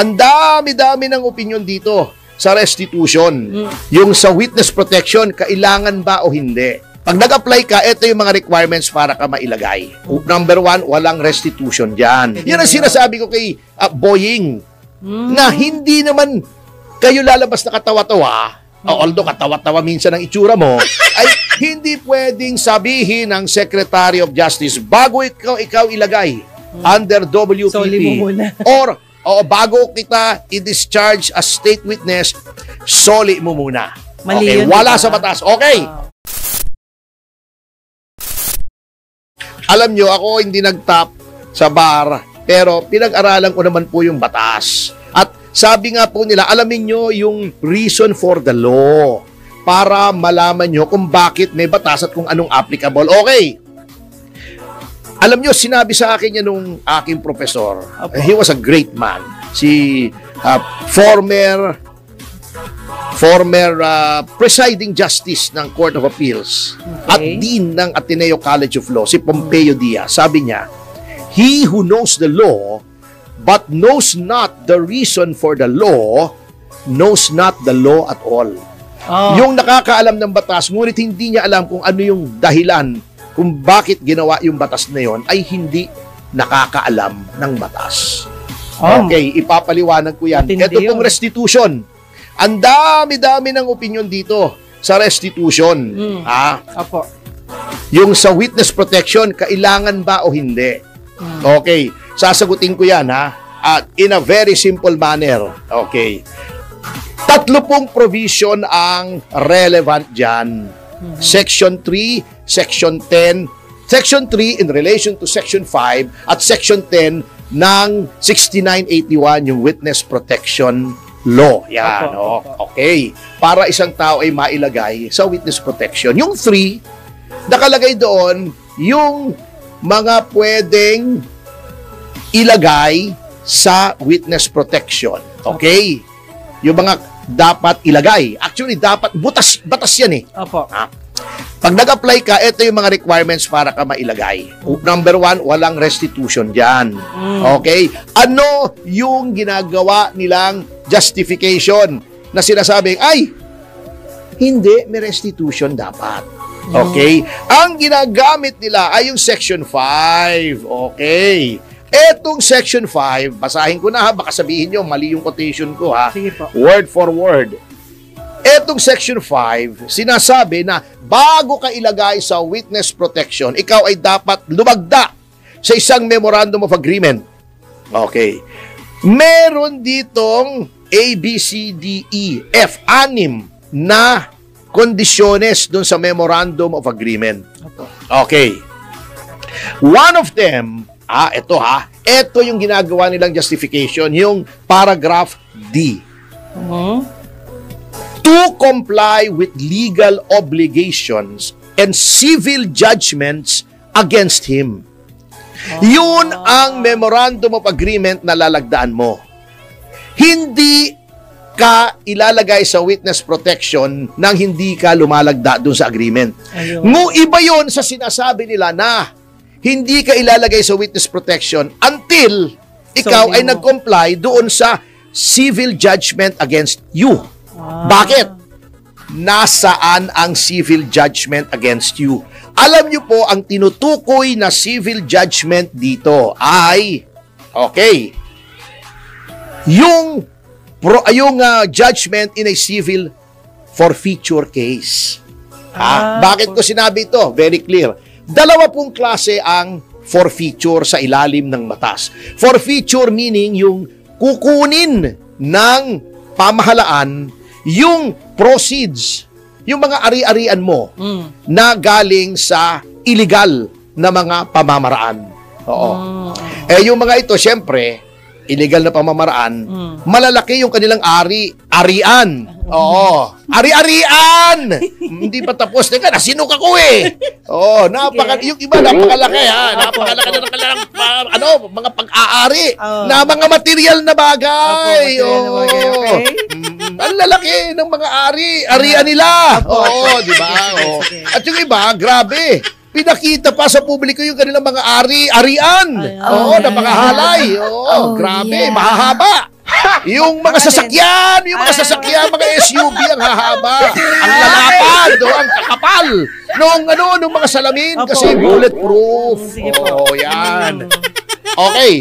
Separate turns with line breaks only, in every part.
Ang dami-dami ng opinion dito sa restitution. Yung sa witness protection, kailangan ba o hindi? Pag nag-apply ka, ito yung mga requirements para ka mailagay. Number 1, walang restitution dyan. Yan ang sinasabi ko kay Boying, na hindi naman kayo lalabas na katawa-tawa, although katawa-tawa minsan ang itsura mo, ay hindi pwedeng sabihin ng Secretary of Justice bago ikaw ilagay under WPP or bago kita i-discharge as state witness, soli mo muna. Okay, wala sa batas. Okay. Alam nyo, ako hindi nag-top sa bar, pero pinag-aralan ko naman po yung batas. At sabi nga po nila, alamin nyo yung reason for the law para malaman nyo kung bakit may batas at kung anong applicable. Okay. Alam nyo, sinabi sa akin yan nung aking professor. He was a great man. Si former presiding justice ng Court of Appeals at dean ng Ateneo College of Law, si Pompeo Diaz. Sabi niya, he who knows the law but knows not the reason for the law knows not the law at all. Yung nakakaalam ng batas, ngunit hindi niya alam kung ano yung dahilan kung bakit ginawa yung batas na yon, ay hindi nakakaalam ng batas. Okay, ipapaliwanag ko yan. Ito pong restitution. Ang dami-dami ng opinion dito sa restitution.
Opo.
Yung sa witness protection, kailangan ba o hindi? Okay, sasagutin ko yan in a very simple manner. Okay. 3 pong provision ang relevant dyan. Section 3, Section 10, Section 3 in relation to Section 5 at Section 10 ng 6981, yung witness protection law. Yan, okay. Para isang tao ay mailagay sa witness protection. Yung 3, nakalagay doon yung mga pwedeng ilagay sa witness protection. Okay? Yung mga dapat ilagay. Actually, dapat, batas yan eh.
Opo.
Pag nag-apply ka, ito yung mga requirements para ka mailagay. Number 1, walang restitution dyan. Okay? Ano yung ginagawa nilang justification na sinasabing, ay, hindi, may restitution dapat. Okay? Ang ginagamit nila ay yung Section 5. Okay? Etong Section 5, basahin ko na baka sabihin nyo, mali yung quotation ko
Sige po.
Word for word. Etong Section 5, sinasabi na bago ka ilagay sa witness protection, ikaw ay dapat lumagda sa isang memorandum of agreement. Okay. Meron ditong A, B, C, D, E, F, 6 na kondisyones dun sa memorandum of agreement. Okay. One of them, ito yung ginagawa nilang justification, yung paragraph D. To comply with legal obligations and civil judgments against him. Yun ang memorandum of agreement na lalagdaan mo. Hindi ka ilalagay sa witness protection nang hindi ka lumalagda dun sa agreement. Iba yun sa sinasabi nila na hindi ka ilalagay sa witness protection until ikaw ay nag-comply doon sa civil judgment against you. Bakit? Nasaan ang civil judgment against you? Alam niyo po, ang tinutukoy na civil judgment dito ay, okay, yung judgment in a civil forfeiture case. Bakit ko sinabi ito? Very clear. 2 pong klase ang forfeiture sa ilalim ng batas. Forfeiture meaning yung kukunin ng pamahalaan yung proceeds, yung mga ari-arian mo na galing sa illegal na mga pamamaraan. Yung mga ito, syempre, illegal na pamamaraan, malalaki yung kanilang arian. Ari-arian! Hindi pa tapos. Teka, nasinok ako eh. Yung iba, napakalaki napakalaki na ng kanilang mga pag-aari na mga material na bagay. Ang lalaki ng mga arian nila. Di ba? At yung iba, grabe. Pinakita pa sa publiko yung kanilang mga arian. Napakahalay. Grabe, mahahaba. Yung mga sasakyan, mga SUV ang hahaba, ang lalapad, ang kakapal, nung mga salamin kasi bulletproof.
Sige po.
Yan. Okay.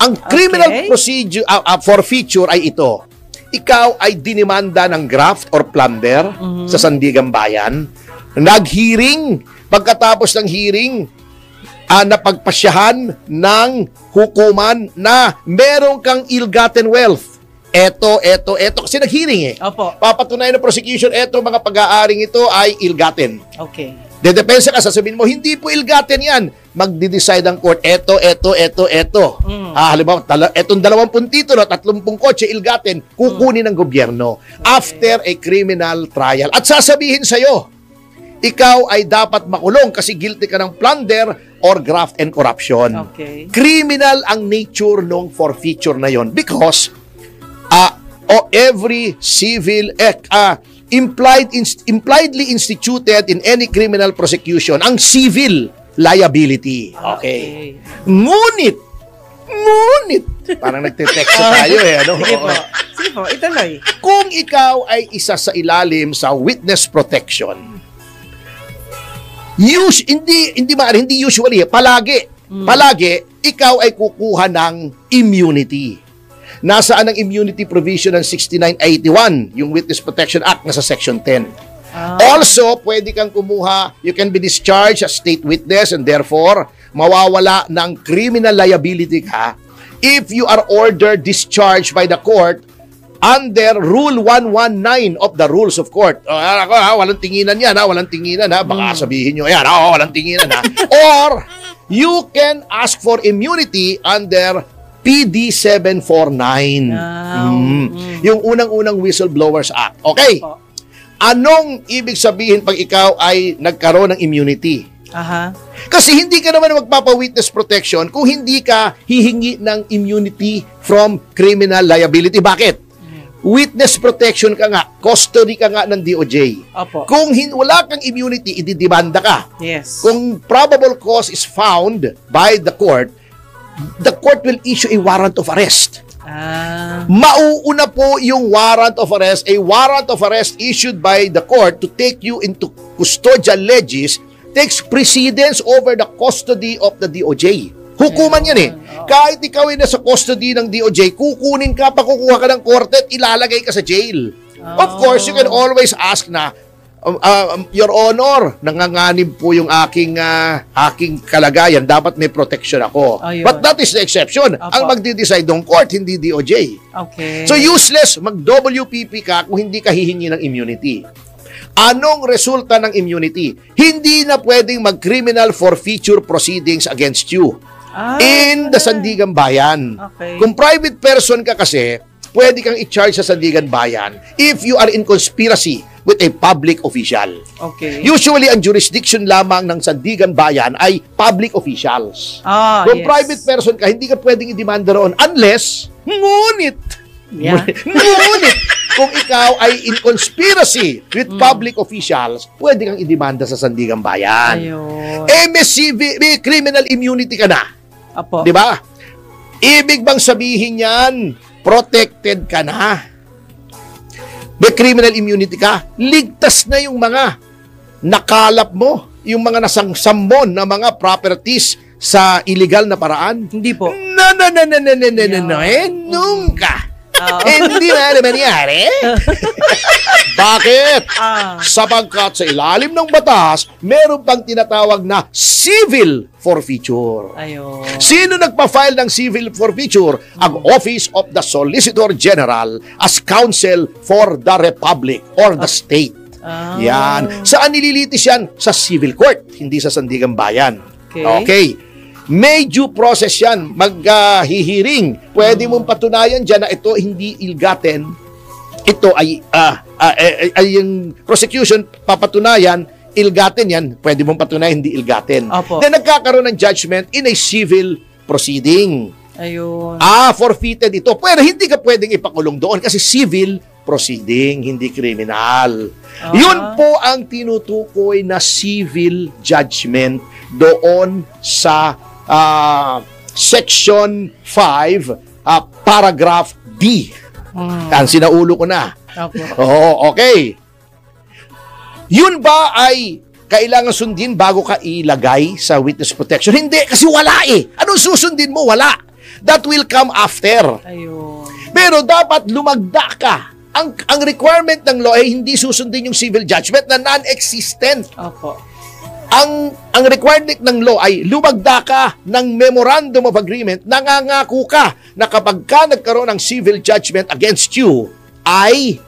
Ang criminal procedure forfeiture ay ito. Ikaw ay dinimanda ng graft or plunder sa Sandigan Bayan. Nag-hearing, pagkatapos ng hearing, napagpasyahan ng hukuman na meron kang ill-gotten wealth. Eto. Kasi nag-hearing
Opo.
Papatunayan ng prosecution, mga pag-aaring ito ay ill-gotten.
Okay.
Dedepensa ka, sasabihin mo, hindi po ill-gotten yan. Magdi-decide ang court, eto. Halimbawa, etong 20 titulo, 30 kotse, ill-gotten, kukunin ng gobyerno after a criminal trial. At sasabihin sa'yo, ikaw ay dapat makulong kasi guilty ka ng plunder or graft and corruption.
Okay.
Criminal ang nature ng forfeiture na yon because every civil impliedly instituted in any criminal prosecution ang civil liability. Okay. Ngunit, parang nagte-text tayo ano?
Sige po, ituloy.
Kung ikaw ay isa sa ilalim sa witness protection, hindi usually, palagi, ikaw ay kukuha ng immunity. Nasaan ang immunity provision ng 6981, yung Witness Protection Act, nasa Section 10. Also, pwede kang kumuha, you can be discharged as state witness and therefore, mawawala ng criminal liability ka if you are ordered discharged by the court under Rule 119 of the Rules of Court. Walang tinginan yan, walang tinginan, baka sabihin nyo, walang tinginan, Or, you can ask for immunity under PD 749. Yung unang-unang Whistleblowers Act. Okay. Anong ibig sabihin pag ikaw ay nagkaroon ng immunity? Kasi hindi ka naman magpapa-witness protection kung hindi ka hihingi ng immunity from criminal liability. Bakit? Witness protection ka nga, custody ka nga ng DOJ.
Opo.
Kung wala kang immunity, ididimanda ka.
Yes.
Kung probable cause is found by the court will issue a warrant of arrest. Mauuna po yung warrant of arrest. A warrant of arrest issued by the court to take you into custodial legis takes precedence over the custody of the DOJ. Hukuman yan Kahit ikaw ay nasa custody ng DOJ, kukunin ka, pakukuha ka ng korte at ilalagay ka sa jail. Of course, you can always ask na, Your Honor, nanganganib po yung aking kalagayan. Dapat may protection ako. But that is the exception. Ang magdi-decide ng court, hindi DOJ.
Okay.
So useless, mag-WPP ka kung hindi ka hihingi ng immunity. Anong resulta ng immunity? Hindi na pwedeng mag-criminal forfeiture proceedings against you in the Sandigan Bayan.
Okay.
Kung private person ka kasi, pwede kang i-charge sa Sandigan Bayan if you are in conspiracy with a public official.
Okay.
Usually, ang jurisdiction lamang ng Sandigan Bayan ay public officials. Kung private person ka, hindi ka pwedeng i-demanda roon unless, ngunit, kung ikaw ay in conspiracy with public officials, pwede kang i-demanda sa Sandigan Bayan. May criminal immunity ka na.
Apo.
Di ba? Ibig bang sabihin yan, protected ka na? May criminal immunity ka? Ligtas na yung mga nakalap mo, yung mga nasangsambon na mga properties sa illegal na paraan?
Hindi po.
Nunca. Hindi na mangyari. Bakit? Sapagkat sa ilalim ng batas, meron pang tinatawag na civil forfeiture. Sino nagpa-file ng civil forfeiture? Ang Office of the Solicitor General as counsel for the Republic or the state. Yan. Saan nililitis yan? Sa civil court, hindi sa Sandigan Bayan. Okay. May due process yan. Maghihiring. Pwede mong patunayan dyan na ito hindi ill-gotten. Ito ay yung prosecution papatunayan, ill-gotten yan. Pwede mong patunayan hindi ill-gotten. Then nagkakaroon ng judgment in a civil proceeding. Forfeited ito. Pero hindi ka pwedeng ipakulong doon kasi civil proceeding, hindi criminal. Yun po ang tinutukoy na civil judgment doon sa Section 5, Paragraph D. Ang sinaulo ko na.
Opo.
Oo, okay. Yun ba ay kailangan sundin bago ka ilagay sa witness protection? Hindi, kasi wala eh. Anong susundin mo? Wala. That will come after.
Ayun.
Pero dapat lumagda ka. Ang requirement ng law ay hindi susundin yung civil judgment na non-existent.
Opo.
Ang requirement ng law ay lumagda ka ng memorandum of agreement, nangangako ka na kapag ka nagkaroon ng civil judgment against you, ay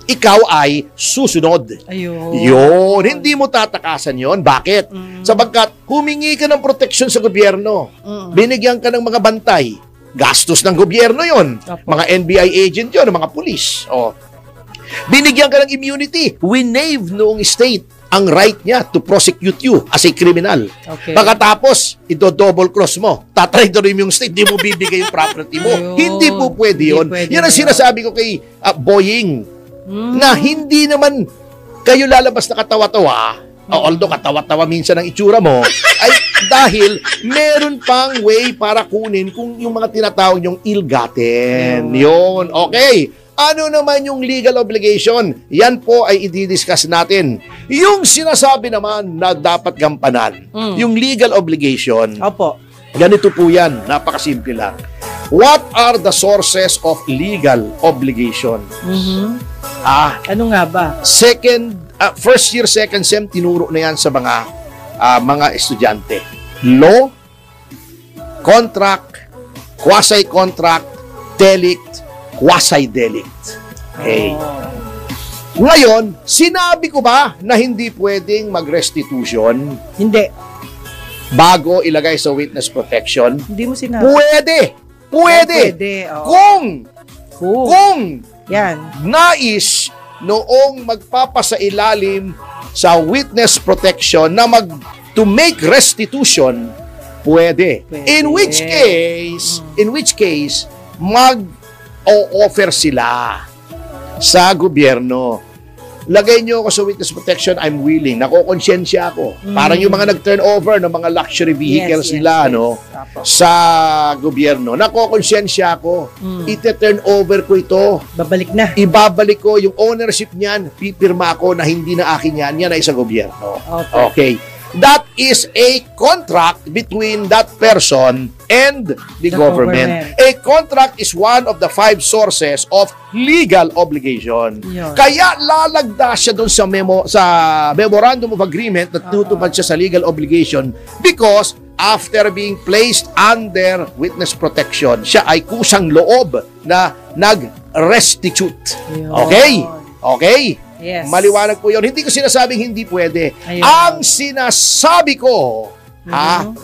ikaw ay susunod.
Ayun.
Yun, hindi mo tatakasan yon. Bakit? Sapagkat humingi ka ng proteksyon sa gobyerno. Binigyan ka ng mga bantay. Gastos ng gobyerno yon.
Opo.
Mga NBI agent yon, mga pulis. Binigyan ka ng immunity. Winave noong state ang right niya to prosecute you as a criminal.
Okay.
Pagkatapos, ito-double cross mo. Tatry mo yung state, di mo bibigay yung property mo.
Ayun.
Hindi po pwede yun.
Hindi pwede
Yan ang
yun.
sinasabi ko kay Boying, na hindi naman kayo lalabas na katawa-tawa, although katawa-tawa minsan ang itsura mo, ay dahil meron pang way para kunin kung yung mga tinatawag yung ill-gotten. Yun. Okay. Ano naman yung legal obligation? Yan po ay i-discuss natin. Yung sinasabi naman na dapat gampanan, yung legal obligation,
Opo.
ganito po yan, napakasimple lang. What are the sources of legal obligation?
Ano nga ba?
First year, second sem, tinuro na yan sa mga estudyante. Law, contract, quasi-contract, delict, quasi-delict. Okay. Ngayon, sinabi ko ba na hindi pwedeng mag-restitution
Hindi.
bago ilagay sa witness protection?
Hindi mo sinabi.
Pwede! Pwede!
Pwede. Oo.
Kung
Yan.
nais noong magpapasailalim sa witness protection na to make restitution, pwede.
Pwede.
In which case, mag-o-offer sila sa gobyerno. Lagay nyo ako sa witness protection, I'm willing. Nakokonsensya ako. Parang yung mga nag-turnover ng mga luxury vehicles nila, no?
Opo.
Sa gobyerno. Nakokonsensya ako. Ite-turn over ko ito.
Babalik na.
Ibabalik ko yung ownership niyan. Pipirma ako na hindi na akin yan. Yan ay sa gobyerno.
Opo.
Okay. That is a contract between that person and the government. A contract is one of the 5 sources of legal obligation.
Yun.
Kaya lalagda siya doon sa memorandum of agreement na tutupad siya sa legal obligation because after being placed under witness protection, siya ay kusang loob na nag-restitute.
Yun.
Okay? Okay?
Yes.
Maliwanag po yun. Hindi ko sinasabing hindi pwede.
Ayun.
Ang sinasabi ko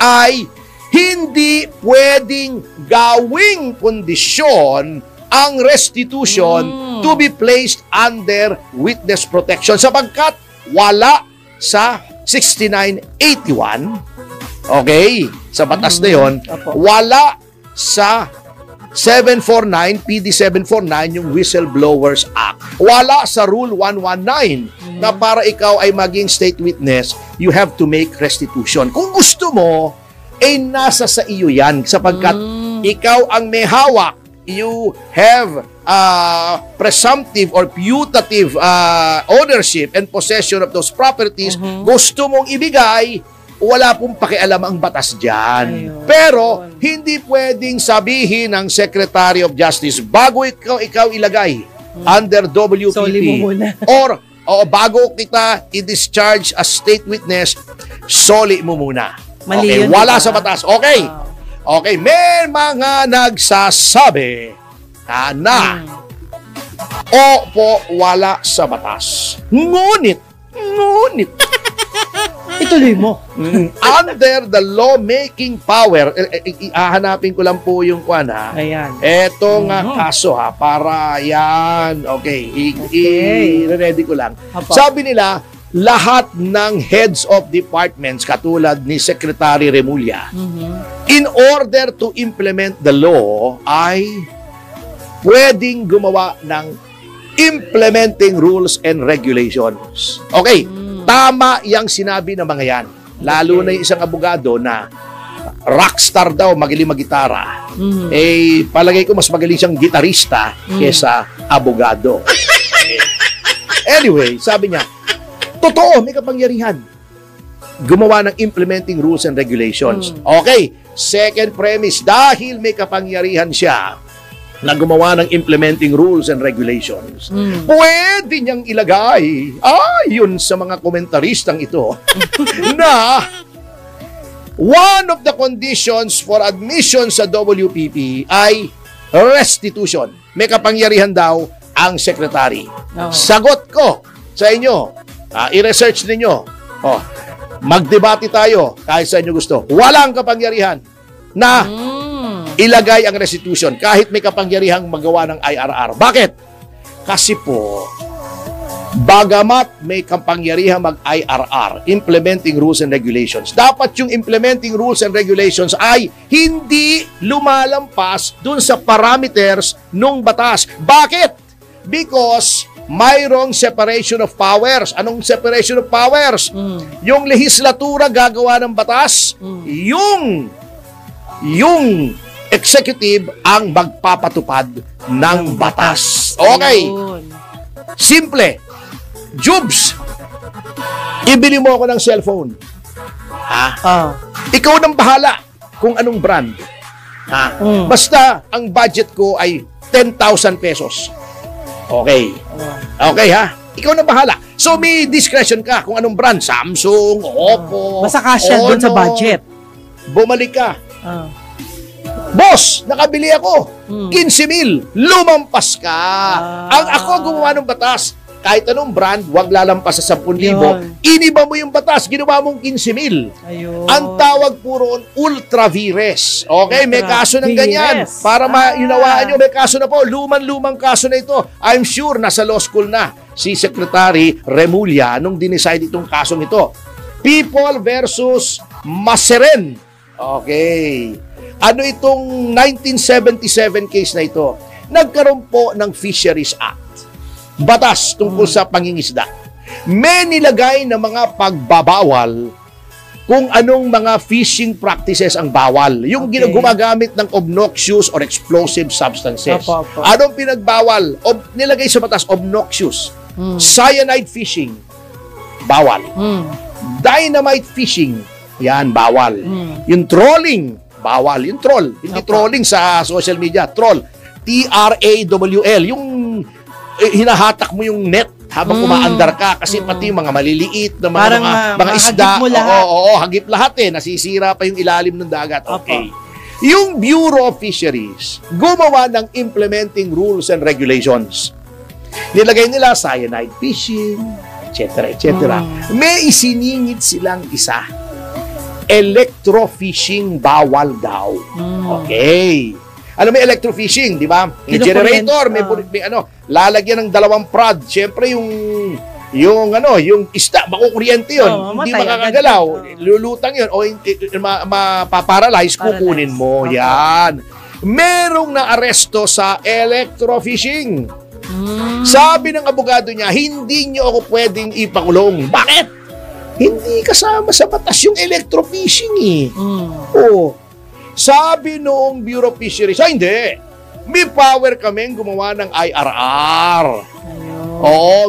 ay hindi pwedeng gawing kondisyon ang restitution to be placed under witness protection sapagkat wala sa 6981. Okay? Sa batas na yun,
Opo.
wala sa 749, PD 749, yung Whistleblowers Act. Wala sa Rule 119 na para ikaw ay maging state witness, you have to make restitution. Kung gusto mo, nasa sa iyo yan sapagkat ikaw ang may hawak. You have presumptive or putative ownership and possession of those properties. Gusto mong ibigay, wala pong pakialam ang batas dyan.
Ayun.
Pero, hindi pwedeng sabihin ng Secretary of Justice, bago ikaw ilagay under WPP,
Soli mo muna.
or bago kita i-discharge as state witness, soli mo muna.
Mali
Okay,
yun,
wala
diba?
sa batas. Okay. Okay, may mga nagsasabi na opo, wala sa batas. Ngunit,
Ituloy mo.
under the lawmaking power, hahanapin ko lang po yung kwan ha.
Ayan.
Etong kaso ha, para yan, okay, i-ready ko lang.
Apo.
Sabi nila, lahat ng heads of departments, katulad ni Secretary Remulla, in order to implement the law, ay pwedeng gumawa ng implementing rules and regulations. Okay, tama yung sinabi ng mga yan. Lalo na yung isang abogado na rockstar daw, magaling mag-gitara. Eh, palagay ko mas magaling siyang gitarista kesa abogado. Anyway, sabi niya, totoo, may kapangyarihan. Gumawa ng implementing rules and regulations. Okay, second premise, dahil may kapangyarihan siya na gumawa ng implementing rules and regulations, pwede niyang ilagay, ayon sa mga komentaristang ito, na one of the conditions for admission sa WPP ay restitution. May kapangyarihan daw ang secretary. Sagot ko sa inyo, i-research ninyo, magdebate tayo kahit sa inyo gusto. Walang kapangyarihan na ilagay ang restitution kahit may kapangyarihang magawa ng IRR. Bakit? Kasi po, bagamat may kapangyarihang mag-IRR, implementing rules and regulations, dapat yung implementing rules and regulations ay hindi lumalampas dun sa parameters ng batas. Bakit? Because mayroong separation of powers. Anong separation of powers? Yung lehislatura gagawa ng batas, yung executive ang magpapatupad ng batas. Okay. Simple. Jubs, ibili mo ako ng cellphone. Ikaw nang bahala kung anong brand. Basta ang budget ko ay 10,000 pesos. Okay. Okay ha? Ikaw na bahala. So may discretion ka kung anong brand. Samsung, Oppo,
basta kasya doon sa budget.
Bumalik ka. Boss, nakabili ako. 15,000. Lumampas ka. Ang ako gumawa ng batas. Kahit anong brand, wag lalampas sa 10,000. Iniba mo yung batas, ginawa mong 15,000. Ang tawag po roon, ultra vires. Okay, may kaso ng ganyan. Para maunawaan nyo, may kaso na po. Lumang kaso na ito. I'm sure nasa law school na si Secretary Remulla nung dinicide itong kasong ito. People versus Maseren. Okay. Ano itong 1977 case na ito? Nagkaroon po ng Fisheries Act. Batas tungkol sa pangingisda. May nilagay na mga pagbabawal kung anong mga fishing practices ang bawal. Yung gumagamit ng obnoxious or explosive substances. Anong pinagbawal? Nilagay sa batas, obnoxious. Cyanide fishing, bawal. Dynamite fishing, yan, bawal. Yung trolling, bawal. Yung troll, hindi trolling sa social media, troll. TRAWL, yung hinahatak mo yung net habang umaandar ka kasi pati yung mga maliliit na mga isda, hagip lahat nasisira pa yung ilalim ng dagat. Okay. Yung Bureau of Fisheries gumawa ng implementing rules and regulations. Nilagay nila cyanide fishing, etc. May isiningit silang isa. Electrofishing bawal daw. Okay. Ano may electrofishing, di ba? May generator, may lalagyan ng 2 prod. Siyempre yung isda, makukuryente yun. Hindi makakagalaw. Lulutang yun o mapaparalyze, kukunin mo. Yan. Merong na-aresto sa electrofishing. Sabi ng abogado niya, hindi niyo ako pwedeng ipakulong. Bakit? Hindi kasama sa batas yung electrofishing Sabi noong Bureau of Fisheries, hindi. May power kaming gumawa ng IRR.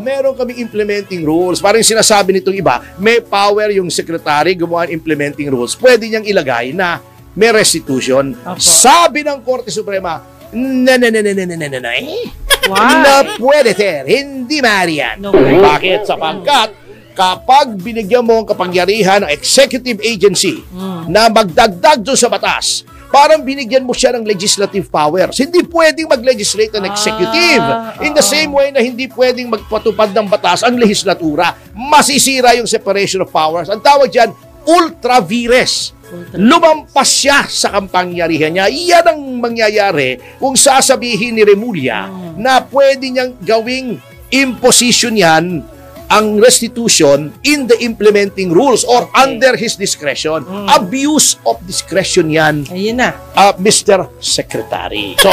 Meron kaming implementing rules. Parang sinasabi nitong iba, may power yung secretary gumawa ng implementing rules. Pwede niyang ilagay na may restitution. Sabi ng Korte Suprema, na pwede, sir. Hindi marian. Bakit? Sapagkat kapag binigyan mo ang kapangyarihan ng executive agency na magdagdag doon sa batas, parang binigyan mo siya ng legislative powers. Hindi pwedeng mag-legislate ang executive. In the same way na hindi pwedeng magpatupad ng batas ang legislatura. Masisira yung separation of powers. Ang tawag dyan, ultra vires. Lumampas siya sa kapangyarihan niya. Iyan ang mangyayari kung sasabihin ni Remulla na pwede niyang gawing imposition yan ang restitution in the implementing rules or under his discretion. Abuse of discretion yan,
Ayun na.
Mr. Secretary. So,